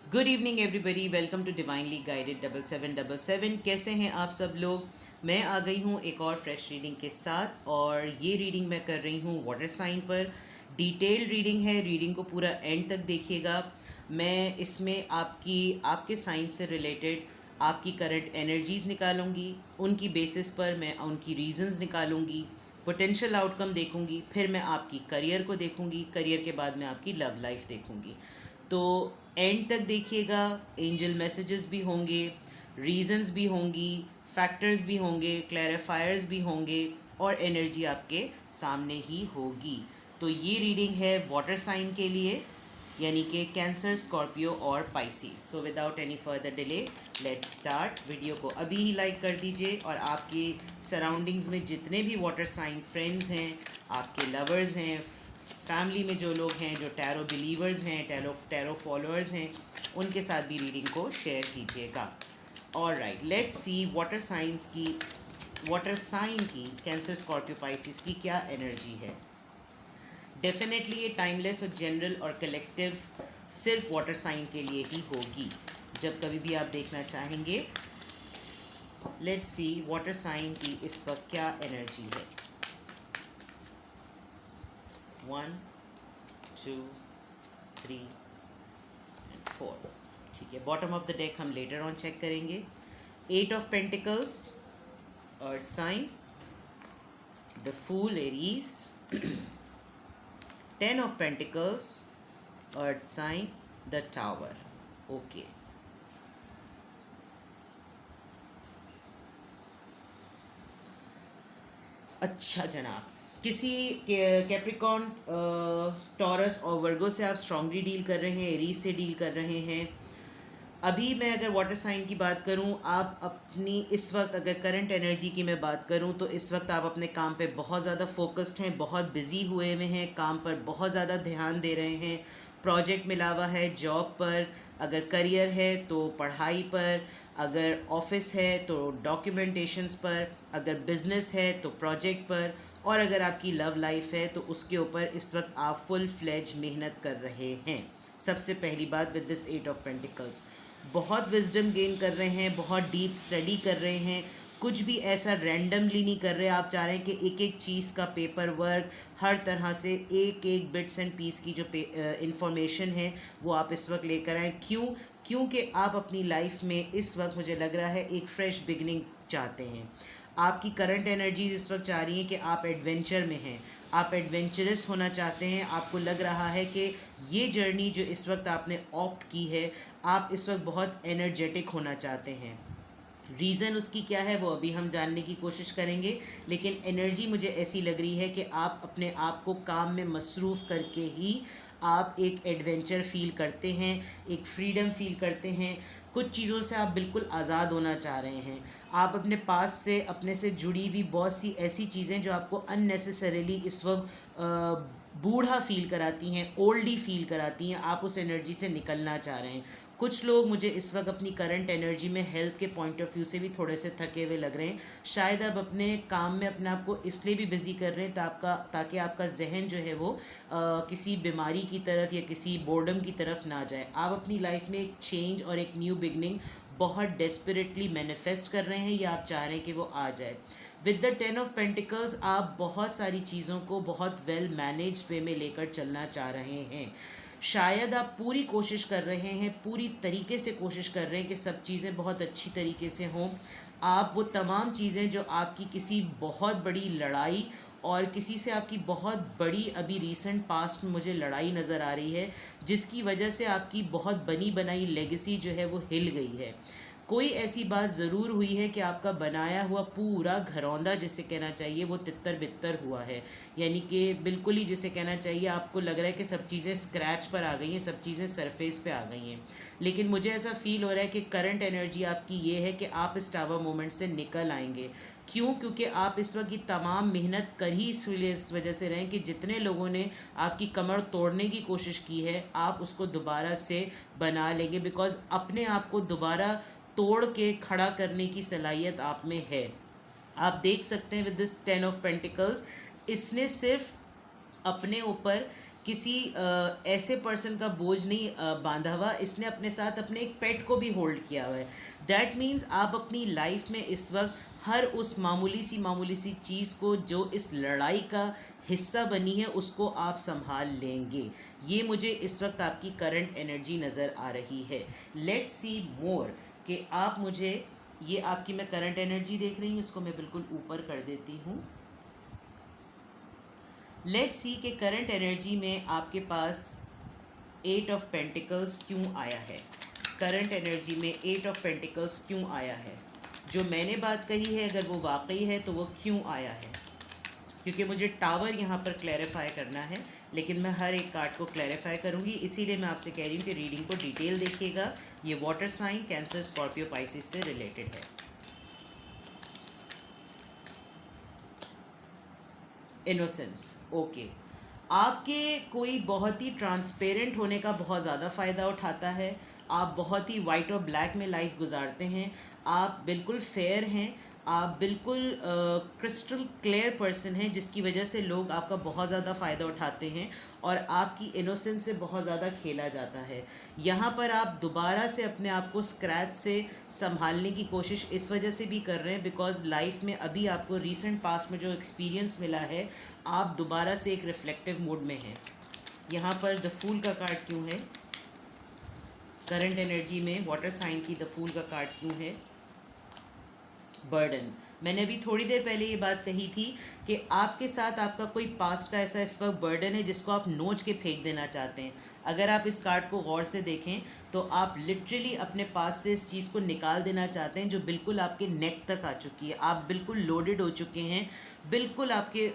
Good evening everybody, welcome to divinely guided 7777। कैसे हैं आप सब लोग। मैं आ गई हूँ एक और फ्रेश रीडिंग के साथ, और ये रीडिंग मैं कर रही हूँ वाटर साइन पर। डिटेल्ड रीडिंग है, रीडिंग को पूरा एंड तक देखिएगा। मैं इसमें आपके साइन से रिलेटेड आपकी करंट एनर्जीज निकालूंगी, उनकी बेसिस पर मैं उनकी रीजंस निकालूंगी, पोटेंशियल आउटकम देखूंगी, फिर मैं आपकी करियर को देखूंगी, करियर के बाद मैं आपकी लव लाइफ देखूंगी। तो एंड तक देखिएगा। एंजल मैसेजेस भी होंगे, रीजंस भी होंगी, फैक्टर्स भी होंगे, क्लैरिफायर्स भी होंगे, और एनर्जी आपके सामने ही होगी। तो ये रीडिंग है वाटर साइन के लिए, यानी कि कैंसर, स्कॉर्पियो और Pisces. So without any further delay let's start. Video को अभी ही लाइक कर दीजिए, और आपके सराउंडिंग्स में जितने भी वाटर साइन फ्रेंड्स हैं, आपके लवर्स हैं, फैमिली में जो लोग हैं, जो टैरो बिलीवर्स हैं, टैरो फॉलोअर्स हैं, उनके साथ भी रीडिंग को शेयर कीजिएगा। Alright, let's see water sign की कैंसर, स्कॉर्पियो, पाइसिस की क्या एनर्जी है। डेफिनेटली ये टाइमलेस और जनरल और कलेक्टिव सिर्फ वाटर साइन के लिए ही होगी। जब कभी भी आप देखना चाहेंगे, लेट्स सी वाटर साइन की इस वक्त क्या एनर्जी है। 1 2 3 and 4। ठीक है, बॉटम ऑफ द डेक हम लेटर ऑन चेक करेंगे। 8 of pentacles, earth sign, the Fool, Aries. 10 of pentacles, earth sign, the Tower. Okay, अच्छा जनाब, किसी कैप्रिकॉन, टॉरस और वर्गो से आप स्ट्रांगली डील कर रहे हैं, एरीज से डील कर रहे हैं। अभी मैं अगर वाटर साइन की बात करूं, आप अपनी इस वक्त अगर करंट एनर्जी की मैं बात करूं, तो इस वक्त आप अपने काम पे बहुत ज़्यादा फोकस्ड हैं, बहुत बिजी हुए हुए हैं, काम पर बहुत ज़्यादा ध्यान दे रहे हैं। प्रोजेक्ट मिला हुआ है जॉब पर, अगर करियर है तो पढ़ाई पर, अगर ऑफिस है तो डॉक्यूमेंटेशंस पर, अगर बिजनेस है तो प्रोजेक्ट पर, और अगर आपकी लव लाइफ है तो उसके ऊपर इस वक्त आप फुल फ्लेज मेहनत कर रहे हैं। सबसे पहली बात, विद दिस 8 ऑफ पेंटिकल्स, बहुत विजडम गेन कर रहे हैं, बहुत डीप स्टडी कर रहे हैं, कुछ भी ऐसा रैंडमली नहीं कर रहे। आप चाह रहे हैं कि एक एक चीज़ का पेपर वर्क, हर तरह से एक एक बिट्स एंड पीस की जो इंफॉर्मेशन है वो आप इस वक्त लेकर आएँ। क्योंकि आप अपनी लाइफ में इस वक्त, मुझे लग रहा है, एक फ्रेश बिगनिंग चाहते हैं। आपकी करंट एनर्जीज इस वक्त चाह रही हैं कि आप एडवेंचर में हैं, आप एडवेंचरस होना चाहते हैं। आपको लग रहा है कि ये जर्नी जो इस वक्त आपने ऑप्ट की है, आप इस वक्त बहुत एनर्जेटिक होना चाहते हैं। रीज़न उसकी क्या है वो अभी हम जानने की कोशिश करेंगे, लेकिन एनर्जी मुझे ऐसी लग रही है कि आप अपने आप को काम में मसरूफ़ करके ही आप एक एडवेंचर फील करते हैं, एक फ्रीडम फील करते हैं। कुछ चीज़ों से आप बिल्कुल आज़ाद होना चाह रहे हैं। आप अपने पास से, अपने से जुड़ी हुई बहुत सी ऐसी चीज़ें जो आपको अननेसेसरीली इस वक्त बूढ़ा फील कराती हैं, ओल्डी फील कराती हैं, आप उस एनर्जी से निकलना चाह रहे हैं। कुछ लोग मुझे इस वक्त अपनी करंट एनर्जी में हेल्थ के पॉइंट ऑफ व्यू से भी थोड़े से थके हुए लग रहे हैं। शायद आप अपने काम में अपने आप को इसलिए भी बिज़ी कर रहे हैं ताकि आपका जहन जो है वो किसी बीमारी की तरफ या किसी बोर्डम की तरफ ना जाए। आप अपनी लाइफ में एक चेंज और एक न्यू बिगनिंग बहुत डेस्परेटली मैनिफेस्ट कर रहे हैं, या आप चाह रहे हैं कि वो आ जाए। विद द 10 ऑफ पेंटिकल्स, आप बहुत सारी चीज़ों को बहुत वेल मैनेज वे में लेकर चलना चाह रहे हैं। शायद आप पूरी कोशिश कर रहे हैं, पूरी तरीके से कोशिश कर रहे हैं कि सब चीज़ें बहुत अच्छी तरीके से हों। आप वो तमाम चीज़ें जो आपकी किसी बहुत बड़ी लड़ाई और किसी से आपकी बहुत बड़ी अभी रीसेंट पास्ट में मुझे लड़ाई नज़र आ रही है, जिसकी वजह से आपकी बहुत बनी बनाई लेगेसी जो है वो हिल गई है। कोई ऐसी बात ज़रूर हुई है कि आपका बनाया हुआ पूरा घरौंदा, जिसे कहना चाहिए, वो तितर बितर हुआ है। यानी कि बिल्कुल ही जिसे कहना चाहिए, आपको लग रहा है कि सब चीज़ें स्क्रैच पर आ गई हैं, सब चीज़ें सरफेस पे आ गई हैं। लेकिन मुझे ऐसा फील हो रहा है कि करंट एनर्जी आपकी ये है कि आप इस टावर मोमेंट से निकल आएंगे। क्योंकि आप इस वक्त की तमाम मेहनत कर ही इस वजह से रहे कि जितने लोगों ने आपकी कमर तोड़ने की कोशिश की है, आप उसको दोबारा से बना लेंगे, बिकॉज अपने आप को दोबारा तोड़ के खड़ा करने की सलाहियत आप में है। आप देख सकते हैं विद दिस 10 ऑफ पेंटिकल्स, इसने सिर्फ अपने ऊपर किसी ऐसे पर्सन का बोझ नहीं बांधा हुआ, इसने अपने साथ अपने एक पेट को भी होल्ड किया हुआ है। दैट मीन्स आप अपनी लाइफ में इस वक्त हर उस मामूली सी चीज़ को जो इस लड़ाई का हिस्सा बनी है उसको आप संभाल लेंगे। ये मुझे इस वक्त आपकी करंट एनर्जी नज़र आ रही है। लेट्स सी मोर कि आप मुझे, ये आपकी मैं करंट एनर्जी देख रही हूँ, इसको मैं बिल्कुल ऊपर कर देती हूँ। लेट्स सी कि करंट एनर्जी में आपके पास 8 ऑफ पेंटिकल्स क्यों आया है। करंट एनर्जी में 8 ऑफ पेंटिकल्स क्यों आया है। जो मैंने बात कही है अगर वो वाकई है तो वो क्यों आया है, क्योंकि मुझे टावर यहाँ पर क्लैरिफाई करना है, लेकिन मैं हर एक कार्ड को क्लैरिफाई करूँगी, इसीलिए मैं आपसे कह रही हूँ कि रीडिंग को डिटेल देखिएगा। ये water sign Cancer Scorpio Pisces से रिलेटेड है। Innocence, okay. आपके कोई बहुत ही ट्रांसपेरेंट होने का बहुत ज़्यादा फ़ायदा उठाता है। आप बहुत ही वाइट और ब्लैक में लाइफ गुजारते हैं। आप बिल्कुल फेयर हैं। आप बिल्कुल क्रिस्टल क्लियर पर्सन हैं, जिसकी वजह से लोग आपका बहुत ज़्यादा फ़ायदा उठाते हैं और आपकी इनोसेंस से बहुत ज़्यादा खेला जाता है। यहाँ पर आप दोबारा से अपने आप को स्क्रैच से संभालने की कोशिश इस वजह से भी कर रहे हैं बिकॉज लाइफ में अभी आपको रीसेंट पास्ट में जो एक्सपीरियंस मिला है, आप दोबारा से एक रिफ्लेक्टिव मूड में हैं। यहाँ पर द फूल का कार्ड क्यों है। करंट एनर्जी में वाटर साइन की द फूल का कार्ड क्यों है। बर्डन, मैंने अभी थोड़ी देर पहले ये बात कही थी कि आपके साथ आपका कोई पास्ट का ऐसा इस वक्त बर्डन है जिसको आप नोच के फेंक देना चाहते हैं। अगर आप इस कार्ड को गौर से देखें तो आप लिटरली अपने पास से इस चीज़ को निकाल देना चाहते हैं जो बिल्कुल आपके नेक तक आ चुकी है। आप बिल्कुल लोडेड हो चुके हैं, बिल्कुल आपके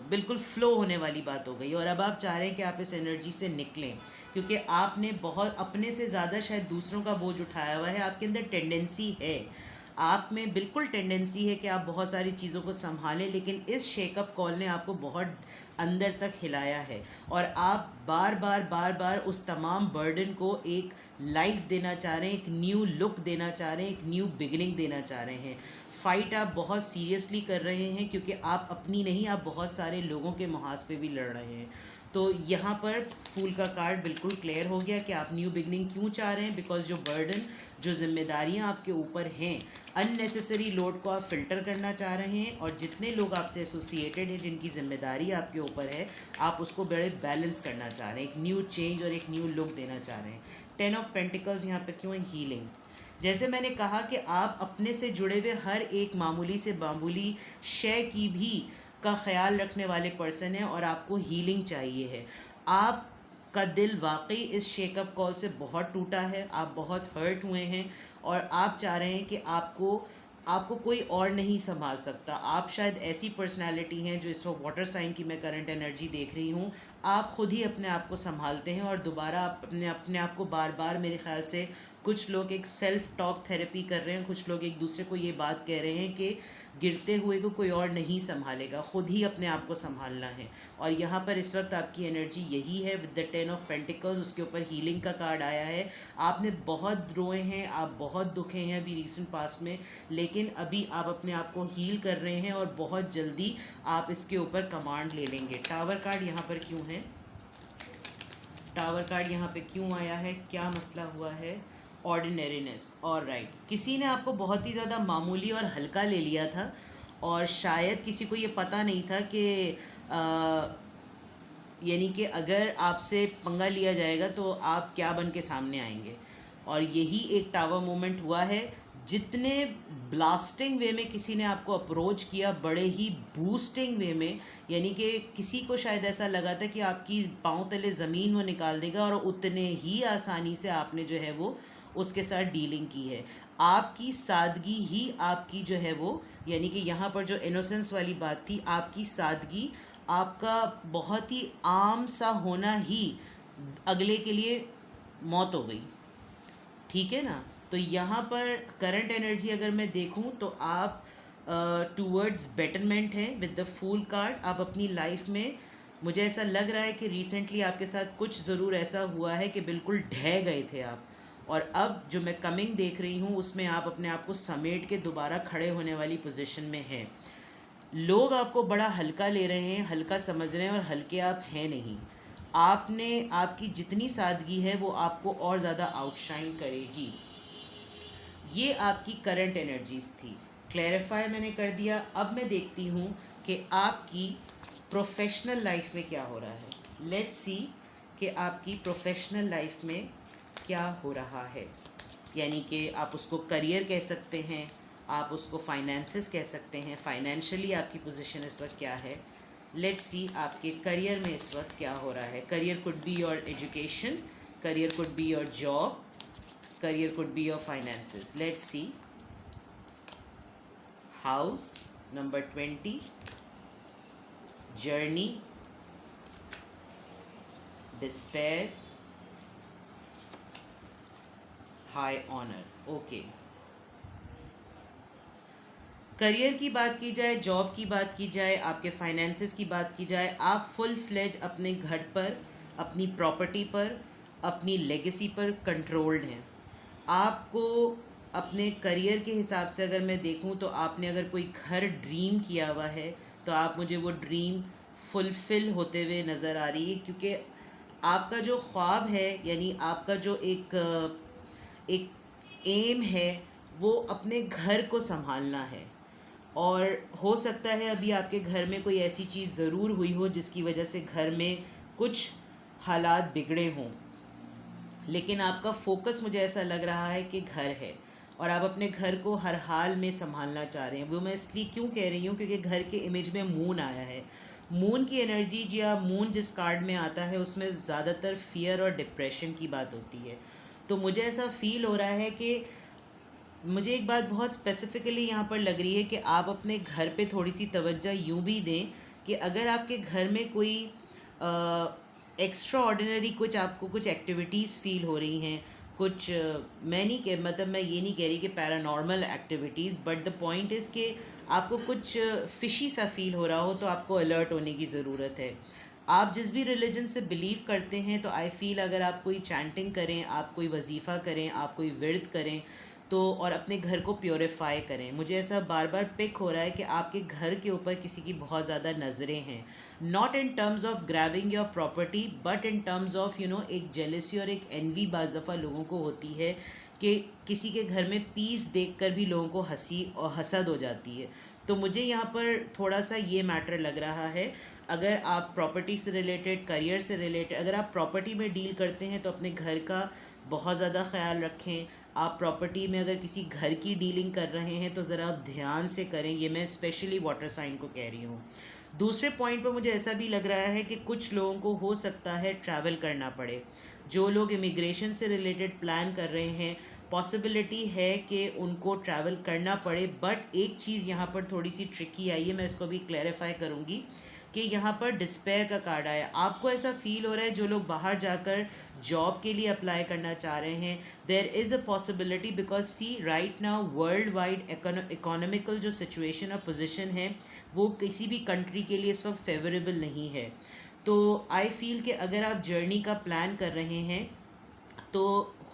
बिल्कुल फ्लो होने वाली बात हो गई और अब आप चाह रहे हैं कि आप इस एनर्जी से निकलें, क्योंकि आपने बहुत अपने से ज़्यादा शायद दूसरों का बोझ उठाया हुआ है। आपके अंदर टेंडेंसी है, आप में बिल्कुल टेंडेंसी है कि आप बहुत सारी चीज़ों को संभालें, लेकिन इस शेकअप कॉल ने आपको बहुत अंदर तक हिलाया है और आप बार बार उस तमाम बर्डन को एक लाइफ देना चाह रहे हैं, एक न्यू लुक देना चाह रहे हैं, एक न्यू बिगिनिंग देना चाह रहे हैं। फ़ाइट आप बहुत सीरियसली कर रहे हैं क्योंकि आप अपनी नहीं, आप बहुत सारे लोगों के मुहाज पे भी लड़ रहे हैं। तो यहाँ पर फूल का कार्ड बिल्कुल क्लियर हो गया कि आप न्यू बिगनिंग क्यों चाह रहे हैं। बिकॉज जो बर्डन, जो जिम्मेदारियाँ आपके ऊपर हैं, अननेसेसरी लोड को आप फ़िल्टर करना चाह रहे हैं और जितने लोग आपसे एसोसिएटेड हैं, जिनकी जिम्मेदारी आपके ऊपर है, आप उसको बड़े बैलेंस करना चाह रहे हैं, एक न्यू चेंज और एक न्यू लुक देना चाह रहे हैं। 10 ऑफ पेंटिकल्स यहाँ पे क्यों है। हीलिंग, जैसे मैंने कहा कि आप अपने से जुड़े हुए हर एक मामूली से मामूली शय की भी का ख्याल रखने वाले पर्सन है और आपको हीलिंग चाहिए है। आपका दिल वाकई इस शेकअप कॉल से बहुत टूटा है, आप बहुत हर्ट हुए हैं और आप चाह रहे हैं कि आपको कोई और नहीं संभाल सकता। आप शायद ऐसी पर्सनालिटी हैं जो इस वक्त वाटर साइन की मैं करंट एनर्जी देख रही हूँ, आप खुद ही अपने आप को संभालते हैं और दोबारा आप अपने आप को बार बार, मेरे ख्याल से कुछ लोग एक सेल्फ टॉक थेरेपी कर रहे हैं, कुछ लोग एक दूसरे को ये बात कह रहे हैं कि गिरते हुए को कोई और नहीं संभालेगा, खुद ही अपने आप को संभालना है। और यहाँ पर इस वक्त आपकी एनर्जी यही है विद द 10 ऑफ पेंटिकल्स, उसके ऊपर हीलिंग का कार्ड आया है। आपने बहुत रोए हैं, आप बहुत दुखे हैं अभी रिसेंट पास्ट में, लेकिन अभी आप अपने आप को हील कर रहे हैं और बहुत जल्दी आप इसके ऊपर कमांड ले लेंगे। टावर कार्ड यहाँ पर क्यों है। टावर कार्ड यहाँ पे क्यों आया है, क्या मसला हुआ है। ऑर्डिनरीनेस, और राइट, किसी ने आपको बहुत ही ज़्यादा मामूली और हल्का ले लिया था और शायद किसी को ये पता नहीं था कि यानी कि अगर आपसे पंगा लिया जाएगा तो आप क्या बन के सामने आएंगे। और यही एक टावर मोमेंट हुआ है। जितने ब्लास्टिंग वे में किसी ने आपको अप्रोच किया, बड़े ही बूस्टिंग वे में, यानी कि किसी को शायद ऐसा लगा था कि आपकी पाँव तले ज़मीन वो निकाल देगा और उतने ही आसानी से आपने जो है वो उसके साथ डीलिंग की है। आपकी सादगी ही आपकी जो है वो, यानी कि यहाँ पर जो इनोसेंस वाली बात थी, आपकी सादगी, आपका बहुत ही आम सा होना ही अगले के लिए मौत हो गई, ठीक है ना। तो यहाँ पर करंट एनर्जी अगर मैं देखूँ तो आप टूवर्ड्स बेटरमेंट है विद द फूल कार्ड। आप अपनी लाइफ में, मुझे ऐसा लग रहा है कि रिसेंटली आपके साथ कुछ ज़रूर ऐसा हुआ है कि बिल्कुल ढह गए थे आप, और अब जो मैं कमिंग देख रही हूँ उसमें आप अपने आप को समेट के दोबारा खड़े होने वाली पोजीशन में हैं। लोग आपको बड़ा हल्का ले रहे हैं, हल्का समझ रहे हैं और हल्के आप हैं नहीं। आपने आपकी जितनी सादगी है वो आपको और ज़्यादा आउटशाइन करेगी। ये आपकी करंट एनर्जीज थी, क्लैरिफाई मैंने कर दिया। अब मैं देखती हूँ कि आपकी प्रोफेशनल लाइफ में क्या हो रहा है। लेट्स सी कि आपकी प्रोफेशनल लाइफ में क्या हो रहा है, यानी कि आप उसको करियर कह सकते हैं, आप उसको फाइनेंसेस कह सकते हैं। फाइनेंशियली आपकी पोजीशन इस वक्त क्या है। लेट्स सी आपके करियर में इस वक्त क्या हो रहा है। Career could be your education, career could be your job, career could be your finances. Let's see. House number 20, journey, despair, high honor. Okay. Career की बात की जाए, जॉब की बात की जाए, आपके फाइनेंसेस की बात की जाए, आप फुल फ्लेज अपने घर पर, अपनी प्रॉपर्टी पर, अपनी लेगेसी पर कंट्रोल्ड हैं। आपको अपने करियर के हिसाब से अगर मैं देखूं तो आपने अगर कोई घर ड्रीम किया हुआ है तो आप मुझे वो ड्रीम फुलफ़िल होते हुए नज़र आ रही है, क्योंकि आपका जो ख्वाब है, यानी आपका जो एक एम है, वो अपने घर को संभालना है। और हो सकता है अभी आपके घर में कोई ऐसी चीज़ ज़रूर हुई हो जिसकी वजह से घर में कुछ हालात बिगड़े हों, लेकिन आपका फोकस मुझे ऐसा लग रहा है कि घर है और आप अपने घर को हर हाल में संभालना चाह रहे हैं। वो मैं इसलिए क्यों कह रही हूँ क्योंकि घर के इमेज में मून आया है। मून की एनर्जी या मून जिस कार्ड में आता है उसमें ज़्यादातर फियर और डिप्रेशन की बात होती है। तो मुझे ऐसा फील हो रहा है कि मुझे एक बात बहुत स्पेसिफिकली यहाँ पर लग रही है कि आप अपने घर पे थोड़ी सी तवज्जो यूँ भी दें कि अगर आपके घर में कोई एक्स्ट्रा ऑर्डिनरी कुछ आपको कुछ एक्टिविटीज़ फ़ील हो रही हैं, कुछ मैं नहीं कह मतलब मैं ये नहीं कह रही कि paranormal activities, but the point is कि आपको कुछ फ़िशी सा फील हो रहा हो तो आपको अलर्ट होने की ज़रूरत है। आप जिस भी रिलीजन से बिलीव करते हैं तो आई फील अगर आप कोई चैंटिंग करें, आप कोई वजीफ़ा करें, आप कोई विर्द करें तो और अपने घर को प्योरीफाई करें। मुझे ऐसा बार बार पिक हो रहा है कि आपके घर के ऊपर किसी की बहुत ज़्यादा नज़रें हैं, not in terms of grabbing your property but in terms of एक जेलसी और एक एनवी बाज़ दफ़ा लोगों को होती है कि किसी के घर में पीस देखकर भी लोगों को हंसी और हसद हो जाती है। तो मुझे यहाँ पर थोड़ा सा ये मैटर लग रहा है। अगर आप प्रॉपर्टी से रिलेटेड, करियर से रिलेटेड, अगर आप प्रॉपर्टी में डील करते हैं तो अपने घर का बहुत ज़्यादा ख्याल रखें। आप प्रॉपर्टी में अगर किसी घर की डीलिंग कर रहे हैं तो ज़रा ध्यान से करें। ये मैं स्पेशली वाटर साइन को कह रही हूँ। दूसरे पॉइंट पर मुझे ऐसा भी लग रहा है कि कुछ लोगों को हो सकता है ट्रैवल करना पड़े। जो लोग इमिग्रेशन से रिलेटेड प्लान कर रहे हैं, पॉसिबिलिटी है कि उनको ट्रैवल करना पड़े। बट एक चीज़ यहाँ पर थोड़ी सी ट्रिकी आई है, मैं इसको भी क्लैरिफाई करूँगी कि यहाँ पर डिस्पेयर का कार्ड आया। आपको ऐसा फील हो रहा है जो लोग बाहर जाकर जॉब के लिए अप्लाई करना चाह रहे हैं, there is a possibility, because see right now world wide economical जो सिचुएशन और पोजीशन है वो किसी भी कंट्री के लिए इस वक्त फेवरेबल नहीं है। तो आई फील कि अगर आप जर्नी का प्लान कर रहे हैं तो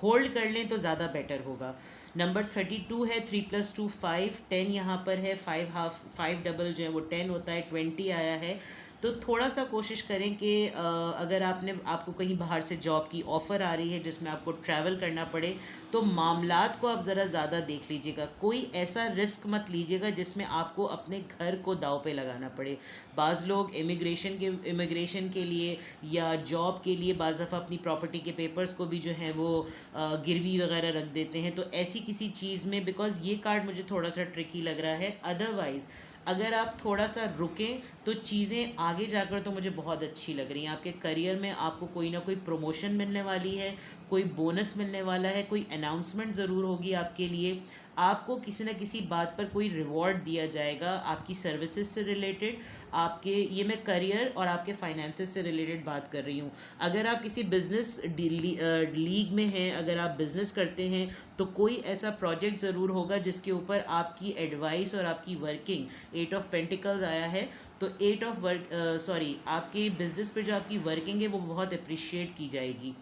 होल्ड कर लें तो ज़्यादा बेटर होगा। नंबर 32 है, 3+2 5, 10 यहाँ पर है, 5 हाफ 5 डबल जो है वो 10 होता है, 20 आया है। तो थोड़ा सा कोशिश करें कि अगर आपको कहीं बाहर से जॉब की ऑफ़र आ रही है जिसमें आपको ट्रैवल करना पड़े तो मामलात को आप ज़रा ज़्यादा देख लीजिएगा। कोई ऐसा रिस्क मत लीजिएगा जिसमें आपको अपने घर को दाव पे लगाना पड़े। बाज़ लोग इमिग्रेशन के लिए या जॉब के लिए बाज़ दफ़ा अपनी प्रॉपर्टी के पेपर्स को भी जो है वो गिरवी वगैरह रख देते हैं। तो ऐसी किसी चीज़ में, बिकॉज़ ये कार्ड मुझे थोड़ा सा ट्रिकी लग रहा है, अदरवाइज़ अगर आप थोड़ा सा रुकें तो चीज़ें आगे जाकर तो मुझे बहुत अच्छी लग रही हैं। आपके करियर में आपको कोई ना कोई प्रमोशन मिलने वाली है, कोई बोनस मिलने वाला है, कोई अनाउंसमेंट ज़रूर होगी आपके लिए, आपको किसी न किसी बात पर कोई रिवॉर्ड दिया जाएगा आपकी सर्विसेज से रिलेटेड। आपके ये मैं करियर और आपके फाइनेंसेस से रिलेटेड बात कर रही हूँ। अगर आप किसी बिज़नेस लीग में हैं, अगर आप बिज़नेस करते हैं तो कोई ऐसा प्रोजेक्ट ज़रूर होगा जिसके ऊपर आपकी एडवाइस और आपकी वर्किंग, 8 ऑफ पेंटिकल्स आया है तो आपके बिज़नेस पे जो आपकी वर्किंग है वो बहुत अप्रिशिएट की जाएगी।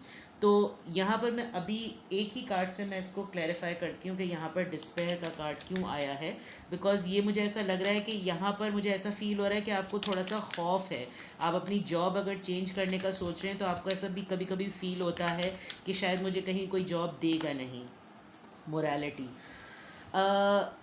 तो यहाँ पर मैं अभी एक ही कार्ड से मैं इसको क्लैरिफाई करती हूँ कि यहाँ पर डिस्पेयर का कार्ड क्यों आया है। बिकॉज़ ये मुझे ऐसा लग रहा है कि यहाँ पर मुझे ऐसा फील हो रहा है कि आपको थोड़ा सा खौफ है। आप अपनी जॉब अगर चेंज करने का सोच रहे हैं तो आपको ऐसा भी कभी कभी फील होता है कि शायद मुझे कहीं कोई जॉब देगा नहीं। मोरालिटी,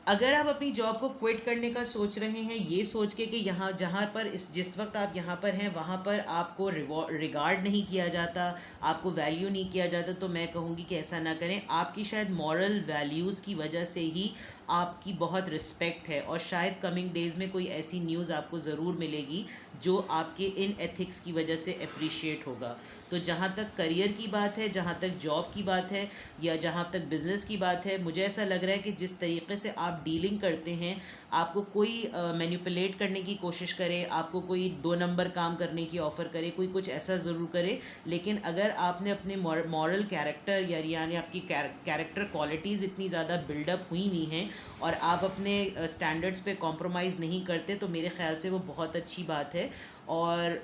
अगर आप अपनी जॉब को क्विट करने का सोच रहे हैं ये सोच के कि यहाँ जहाँ पर जिस वक्त आप यहाँ पर हैं वहाँ पर आपको रिगार्ड नहीं किया जाता, आपको वैल्यू नहीं किया जाता, तो मैं कहूँगी कि ऐसा ना करें। आपकी शायद मॉरल वैल्यूज़ की वजह से ही आपकी बहुत रिस्पेक्ट है, और शायद कमिंग डेज़ में कोई ऐसी न्यूज़ आपको ज़रूर मिलेगी जो आपके इन एथिक्स की वजह से अप्रिशिएट होगा। तो जहाँ तक करियर की बात है, जहाँ तक जॉब की बात है, या जहाँ तक बिज़नेस की बात है, मुझे ऐसा लग रहा है कि जिस तरीके से आप डीलिंग करते हैं, आपको कोई मैनिपुलेट करने की कोशिश करे, आपको कोई 2 नंबर काम करने की ऑफ़र करे, कोई कुछ ऐसा ज़रूर करे, लेकिन अगर आपने अपने मॉरल कैरेक्टर यानी आपकी कैरेक्टर क्वालिटीज़ इतनी ज़्यादा बिल्डअप हुई नहीं हैं और आप अपने स्टैंडर्ड्स पे कॉम्प्रोमाइज़ नहीं करते, तो मेरे ख़्याल से वो बहुत अच्छी बात है। और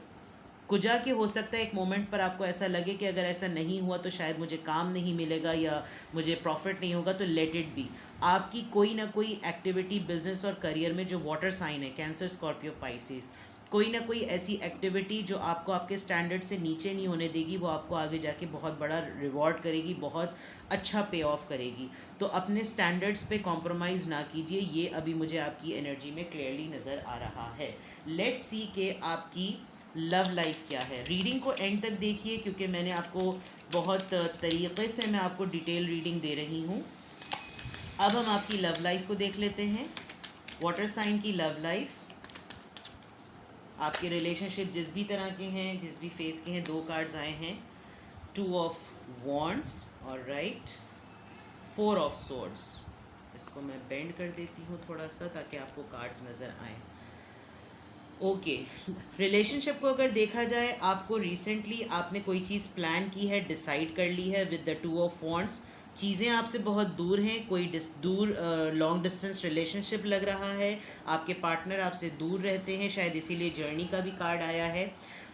कुजा के हो सकता है एक मोमेंट पर आपको ऐसा लगे कि अगर ऐसा नहीं हुआ तो शायद मुझे काम नहीं मिलेगा या मुझे प्रॉफिट नहीं होगा, तो लेट इट बी। आपकी कोई ना कोई एक्टिविटी बिजनेस और करियर में, जो वाटर साइन है, कैंसर, स्कॉर्पियो, पाइसिस, कोई ना कोई ऐसी एक्टिविटी जो आपको आपके स्टैंडर्ड से नीचे नहीं होने देगी, वो आपको आगे जाके बहुत बड़ा रिवॉर्ड करेगी, बहुत अच्छा पे ऑफ करेगी। तो अपने स्टैंडर्ड्स पे कॉम्प्रोमाइज़ ना कीजिए, ये अभी मुझे आपकी एनर्जी में क्लियरली नज़र आ रहा है। लेट्स सी के आपकी लव लाइफ क्या है। रीडिंग को एंड तक देखिए क्योंकि मैंने आपको बहुत तरीक़े से मैं आपको डिटेल रीडिंग दे रही हूँ। अब हम आपकी लव लाइफ को देख लेते हैं। वाटर साइन की लव लाइफ, आपके रिलेशनशिप जिस भी तरह के हैं, जिस भी फेस के हैं, 2 कार्ड्स आए हैं, 2 ऑफ वॉन्ड्स और राइट, 4 ऑफ सोर्ड्स। इसको मैं बेंड कर देती हूँ थोड़ा सा ताकि आपको कार्ड्स नज़र आएँ। ओके, रिलेशनशिप को अगर देखा जाए, आपको रिसेंटली आपने कोई चीज़ प्लान की है, डिसाइड कर ली है विद द 2 ऑफ वॉन्ड्स। चीज़ें आपसे बहुत दूर हैं, कोई दूर लॉन्ग डिस्टेंस रिलेशनशिप लग रहा है, आपके पार्टनर आपसे दूर रहते हैं, शायद इसीलिए जर्नी का भी कार्ड आया है।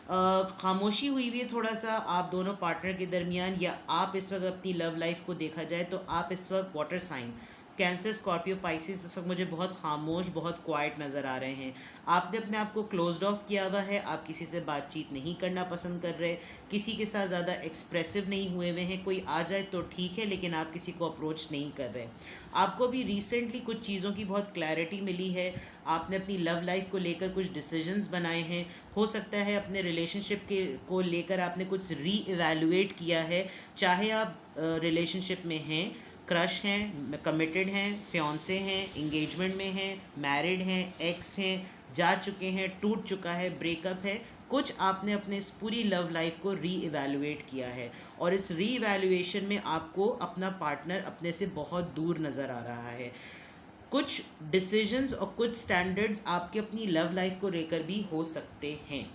खामोशी हुई हुई है थोड़ा सा आप दोनों पार्टनर के दरमियान, या आप इस वक्त अपनी लव लाइफ को देखा जाए तो आप इस वक्त water sign Cancer, Scorpio, Pisces, इस वक्त मुझे बहुत खामोश, बहुत क्वाइट नज़र आ रहे हैं। आपने अपने आप को क्लोज्ड ऑफ किया हुआ है, आप किसी से बातचीत नहीं करना पसंद कर रहे, किसी के साथ ज़्यादा एक्सप्रेसिव नहीं हुए हुए हैं। कोई आ जाए तो ठीक है, लेकिन आप किसी को अप्रोच नहीं कर रहे। आपको भी रिसेंटली कुछ चीज़ों की बहुत क्लैरिटी मिली है, आपने अपनी लव लाइफ को लेकर कुछ डिसीजंस बनाए हैं। हो सकता है अपने रिलेशनशिप के को लेकर आपने कुछ री इवैल्यूएट किया है, चाहे आप रिलेशनशिप में हैं, क्रश हैं, कमिटेड हैं, फियांसे हैं, इंगेजमेंट में हैं, मैरिड हैं, एक्स हैं, जा चुके हैं, टूट चुका है, ब्रेकअप है। कुछ आपने अपने इस पूरी लव लाइफ को री इवैल्यूएट किया है, और इस री इवैल्यूएशन में आपको अपना पार्टनर अपने से बहुत दूर नज़र आ रहा है। कुछ डिसीजंस और कुछ स्टैंडर्ड्स आपके अपनी लव लाइफ को लेकर भी हो सकते हैं।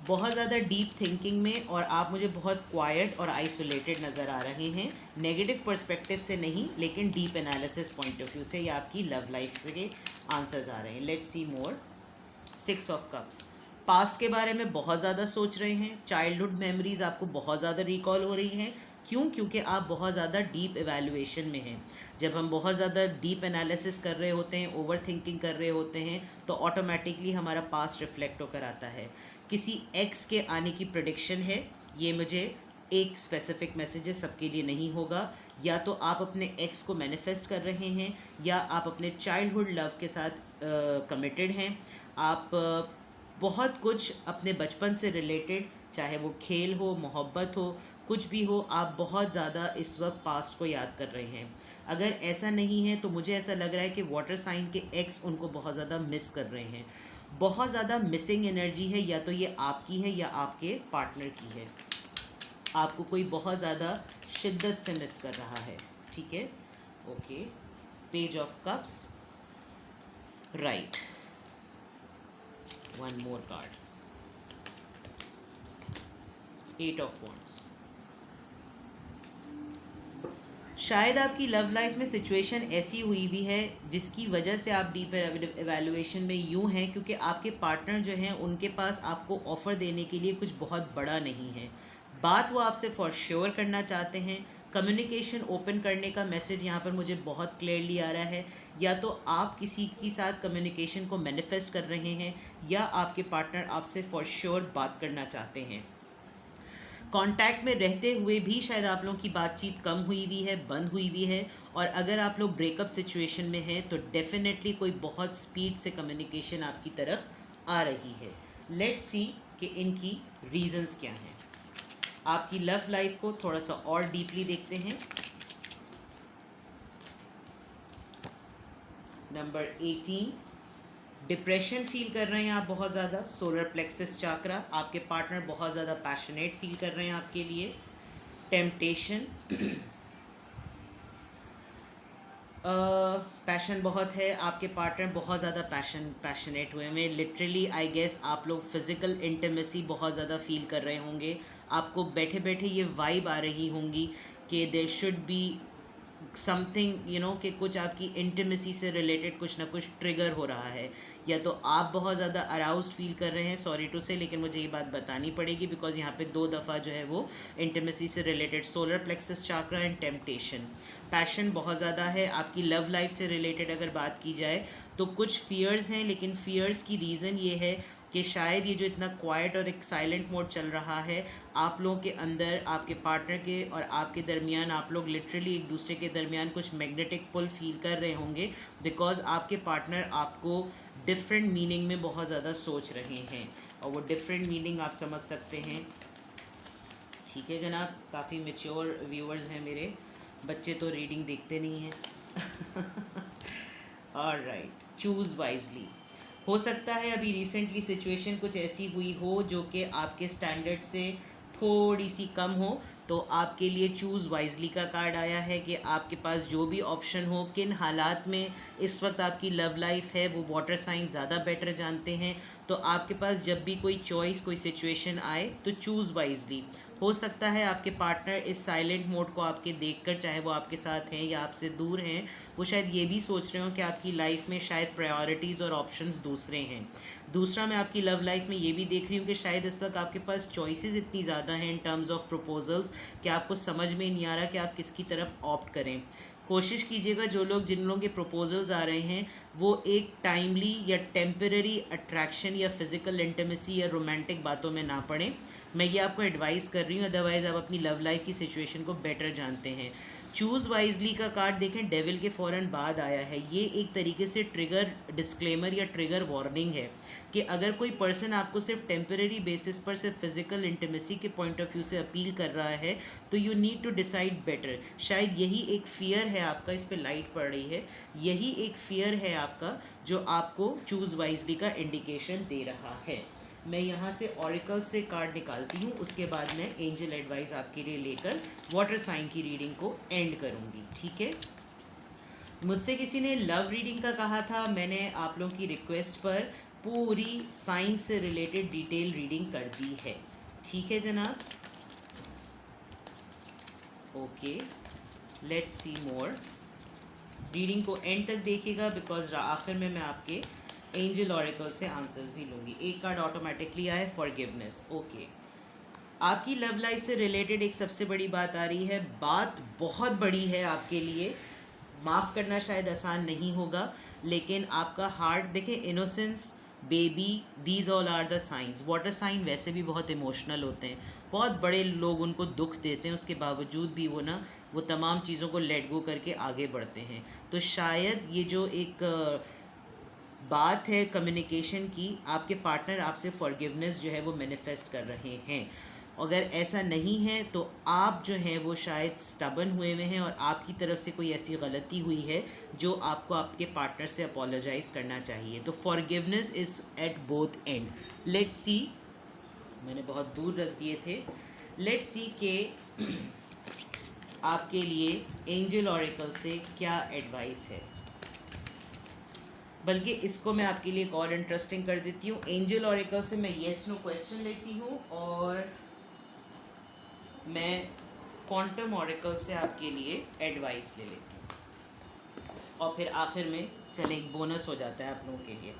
बहुत ज़्यादा डीप थिंकिंग में, और आप मुझे बहुत क्वाइट और आइसोलेटेड नज़र आ रहे हैं। नेगेटिव पर्सपेक्टिव से नहीं, लेकिन deep analysis point of view से ये आपकी लव लाइफ के आंसर्स आ रहे हैं। Let's see more. 6 of cups, past के बारे में बहुत ज़्यादा सोच रहे हैं, चाइल्डहुड मेमोरीज़ आपको बहुत ज़्यादा रिकॉल हो रही हैं। क्यों? क्योंकि आप बहुत ज़्यादा डीप एवैल्यूएशन में हैं। जब हम बहुत ज़्यादा डीप एनालिसिस कर रहे होते हैं, ओवर थिंकिंग कर रहे होते हैं, तो ऑटोमेटिकली हमारा पास्ट रिफ्लेक्ट होकर आता है। किसी एक्स के आने की प्रेडिक्शन है, ये मुझे एक स्पेसिफिक मैसेज है, सबके लिए नहीं होगा। या तो आप अपने एक्स को मैनिफेस्ट कर रहे हैं, या आप अपने चाइल्डहुड लव के साथ कमिटेड हैं। आप बहुत कुछ अपने बचपन से रिलेटेड, चाहे वो खेल हो, मोहब्बत हो, कुछ भी हो, आप बहुत ज़्यादा इस वक्त पास्ट को याद कर रहे हैं। अगर ऐसा नहीं है तो मुझे ऐसा लग रहा है कि वाटर साइन के एक्स उनको बहुत ज़्यादा मिस कर रहे हैं। बहुत ज़्यादा मिसिंग एनर्जी है, या तो ये आपकी है या आपके पार्टनर की है। आपको कोई बहुत ज़्यादा शिद्दत से मिस कर रहा है। ठीक है, okay. Page of cups, right, one more card, 8 of wands. शायद आपकी लव लाइफ में सिचुएशन ऐसी हुई भी है जिसकी वजह से आप डीप एवैल्यूएशन में यूं हैं, क्योंकि आपके पार्टनर जो हैं उनके पास आपको ऑफ़र देने के लिए कुछ बहुत बड़ा नहीं है। बात वो आपसे फॉर श्योर करना चाहते हैं। कम्युनिकेशन ओपन करने का मैसेज यहाँ पर मुझे बहुत क्लियरली आ रहा है। या तो आप किसी के साथ कम्युनिकेशन को मैनिफेस्ट कर रहे हैं या आपके पार्टनर आपसे फॉर श्योर बात करना चाहते हैं। कांटेक्ट में रहते हुए भी शायद आप लोगों की बातचीत कम हुई हुई है, बंद हुई हुई है। और अगर आप लोग ब्रेकअप सिचुएशन में हैं तो डेफिनेटली कोई बहुत स्पीड से कम्युनिकेशन आपकी तरफ आ रही है। लेट्स सी कि इनकी रीजंस क्या हैं। आपकी लव लाइफ को थोड़ा सा और डीपली देखते हैं। नंबर 18, डिप्रेशन फील कर रहे हैं आप बहुत ज़्यादा, सोलर प्लेक्सस चाक्रा। आपके पार्टनर बहुत ज़्यादा पैशनेट फील कर रहे हैं आपके लिए। टेम्पटेशन, पैशन बहुत है, आपके पार्टनर बहुत ज़्यादा पैशनेट हुए हैं। लिटरली आई गेस आप लोग फिज़िकल इंटीमेसी बहुत ज़्यादा फील कर रहे होंगे। आपको बैठे बैठे ये वाइब आ रही होंगी कि देयर शुड बी समथिंग कि कुछ आपकी इंटीमेसी से रिलेटेड कुछ ना कुछ ट्रिगर हो रहा है। या तो आप बहुत ज़्यादा अराउज्ड फील कर रहे हैं, सॉरी टू से, लेकिन मुझे ये बात बतानी पड़ेगी बिकॉज यहाँ पे 2 दफ़ा जो है वो इंटीमेसी से related, solar plexus chakra and temptation. Passion बहुत ज़्यादा है। आपकी लव लाइफ से रिलेटेड अगर बात की जाए तो कुछ फियर्स हैं, लेकिन फियर्स की रीज़न ये है कि शायद ये जो इतना क्वाइट और एक साइलेंट मोड चल रहा है आप लोगों के अंदर, आपके पार्टनर के और आपके दरमियान, आप लोग लिटरली एक दूसरे के दरमियान कुछ मैग्नेटिक पुल फील कर रहे होंगे बिकॉज आपके पार्टनर आपको डिफरेंट मीनिंग में बहुत ज़्यादा सोच रहे हैं। और वो डिफरेंट मीनिंग आप समझ सकते हैं। ठीक है जनाब, काफ़ी मेच्योर व्यूअर्स हैं मेरे, बच्चे तो रीडिंग देखते नहीं हैं। Alright, choose wisely. हो सकता है अभी रिसेंटली सिचुएशन कुछ ऐसी हुई हो जो कि आपके स्टैंडर्ड से थोड़ी सी कम हो, तो आपके लिए चूज़ वाइजली का कार्ड आया है कि आपके पास जो भी ऑप्शन हो, किन हालात में इस वक्त आपकी लव लाइफ है वो वाटर साइन ज़्यादा बेटर जानते हैं। तो आपके पास जब भी कोई चॉइस, कोई सिचुएशन आए तो चूज़ वाइजली। हो सकता है आपके पार्टनर इस साइलेंट मोड को आपके देखकर, चाहे वो आपके साथ हैं या आपसे दूर हैं, वो शायद ये भी सोच रहे हो कि आपकी लाइफ में शायद प्रायोरिटीज़ और ऑप्शंस दूसरे हैं। दूसरा, मैं आपकी लव लाइफ में ये भी देख रही हूँ कि शायद इस वक्त आपके पास चॉइसेस इतनी ज़्यादा हैं इन टर्म्स ऑफ प्रपोजल्स कि आपको समझ में नहीं आ रहा कि आप किसकी तरफ ऑप्ट करें। कोशिश कीजिएगा जिन लोगों के प्रपोजल्स आ रहे हैं वो एक टाइमली या टेम्पररी अट्रैक्शन या फिज़िकल इंटीमेसी या रोमांटिक बातों में ना पड़ें। मैं ये आपको एडवाइस कर रही हूँ, अदरवाइज़ आप अपनी लव लाइफ की सिचुएशन को बेटर जानते हैं। चूज़ वाइजली का कार्ड देखें, डेविल के फ़ौरन बाद आया है। ये एक तरीके से ट्रिगर डिस्क्लेमर या ट्रिगर वार्निंग है कि अगर कोई पर्सन आपको सिर्फ टेम्परेरी बेसिस पर सिर्फ फिजिकल इंटीमेसी के पॉइंट ऑफ व्यू से अपील कर रहा है तो you need to decide better. शायद यही एक फ़ियर है आपका, इस पर लाइट पड़ रही है, यही एक फ़ियर है आपका जो आपको चूज़ वाइजली का इंडिकेशन दे रहा है। मैं यहाँ से ऑरिकल से कार्ड निकालती हूँ, उसके बाद मैं एंजल एडवाइस आपके लिए लेकर वाटर साइन की रीडिंग को एंड करूँगी। ठीक है, मुझसे किसी ने लव रीडिंग का कहा था, मैंने आप लोगों की रिक्वेस्ट पर पूरी साइंस से रिलेटेड डिटेल रीडिंग कर दी है। ठीक है जनाब, okay, let's see more. Reading को एंड तक देखिएगा बिकॉज आखिर में मैं आपके एंजल ऑरेकल से आंसर्स भी लूँगी। एक कार्ड ऑटोमेटिकली आया है, फॉरगिवनेस। ओके, आपकी लव लाइफ से रिलेटेड एक सबसे बड़ी बात आ रही है। बात बहुत बड़ी है आपके लिए, माफ़ करना शायद आसान नहीं होगा, लेकिन आपका हार्ट देखें, innocence, baby, these all are the signs. Water sign वैसे भी बहुत इमोशनल होते हैं, बहुत बड़े लोग उनको दुख देते हैं, उसके बावजूद भी वो तमाम चीज़ों को लेट गो करके आगे बढ़ते हैं। तो शायद ये जो एक बात है कम्युनिकेशन की, आपके पार्टनर आपसे फॉरगिवनेस जो है वो मैनिफेस्ट कर रहे हैं। अगर ऐसा नहीं है तो आप जो हैं वो शायद स्टबन हुए हुए हैं और आपकी तरफ से कोई ऐसी गलती हुई है जो आपको आपके पार्टनर से अपोलोजाइज़ करना चाहिए। तो forgiveness is at both and. Let's see, मैंने बहुत दूर रख दिए थे। लेट्स सी के आपके लिए एंजल ऑरेकल से क्या एडवाइस है। बल्कि इसको मैं आपके लिए एक और इंटरेस्टिंग कर देती हूँ। एंजल ऑरेकल से मैं येस नो क्वेश्चन लेती हूँ और मैं क्वांटम ऑरेकल से आपके लिए एडवाइस ले लेती हूँ। और फिर आखिर में चले एक बोनस हो जाता है आप लोगों के लिए,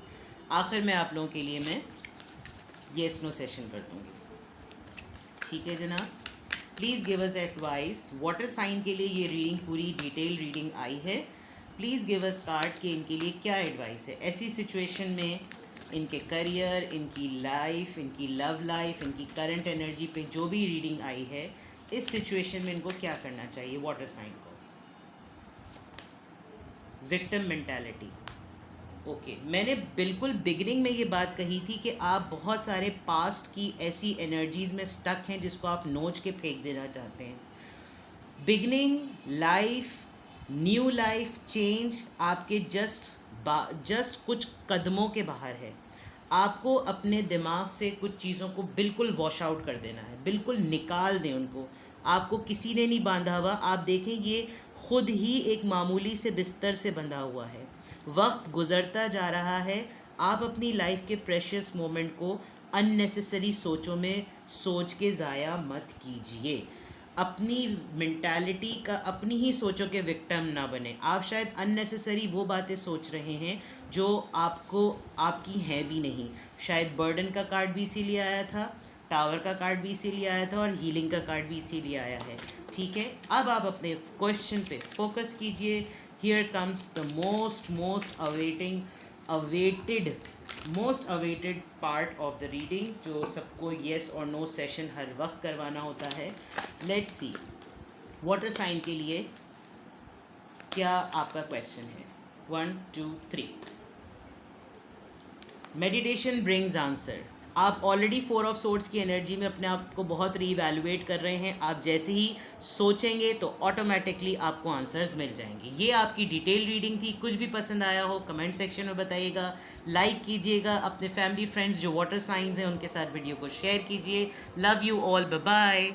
आखिर में आप लोगों के लिए मैं येस नो सेशन कर दूँगी। ठीक है जनाब, please give us advice. Water sign के लिए ये रीडिंग पूरी डिटेल रीडिंग आई है। प्लीज़ गिव अस कार्ड के इनके लिए क्या एडवाइस है ऐसी सिचुएशन में, इनके करियर, इनकी लाइफ, इनकी लव लाइफ, इनकी करंट एनर्जी पे जो भी रीडिंग आई है, इस सिचुएशन में इनको क्या करना चाहिए वाटर साइन को। Victim mentality. ओके, मैंने बिल्कुल बिगिनिंग में ये बात कही थी कि आप बहुत सारे पास्ट की ऐसी एनर्जीज़ में स्टक हैं जिसको आप नोच के फेंक देना चाहते हैं। Beginning, life, new life, change आपके जस्ट कुछ कदमों के बाहर है। आपको अपने दिमाग से कुछ चीज़ों को बिल्कुल वॉश आउट कर देना है, बिल्कुल निकाल दें उनको। आपको किसी ने नहीं बांधा हुआ, आप देखें ये खुद ही एक मामूली से बिस्तर से बंधा हुआ है। वक्त गुज़रता जा रहा है, आप अपनी लाइफ के प्रेशियस मोमेंट को अननेसेसरी सोचों में सोच के ज़ाया मत कीजिए। अपनी मेंटालिटी का, अपनी ही सोचों के विक्टिम ना बने। आप शायद अननेसेसरी वो बातें सोच रहे हैं जो आपकी हैं भी नहीं। शायद बर्डन का कार्ड भी इसीलिए आया था, टावर का कार्ड भी इसीलिए आया था और हीलिंग का कार्ड भी इसीलिए आया है। ठीक है, अब आप अपने क्वेश्चन पे फोकस कीजिए। Here comes the most awaited part of the reading, जो सबको येस और नो सेशन हर वक्त करवाना होता है। लेट्स सी वाटर साइन के लिए क्या आपका क्वेश्चन है। 1 2 3। Meditation brings answer. आप ऑलरेडी 4 ऑफ सोर्ड्स की एनर्जी में अपने आप को बहुत रीवैल्यूएट कर रहे हैं। आप जैसे ही सोचेंगे तो ऑटोमेटिकली आपको आंसर्स मिल जाएंगे। ये आपकी डिटेल रीडिंग थी। कुछ भी पसंद आया हो कमेंट सेक्शन में बताइएगा, लाइक कीजिएगा, अपने फैमिली फ्रेंड्स जो वाटर साइंस हैं उनके साथ वीडियो को शेयर कीजिए। Love you all, bye bye.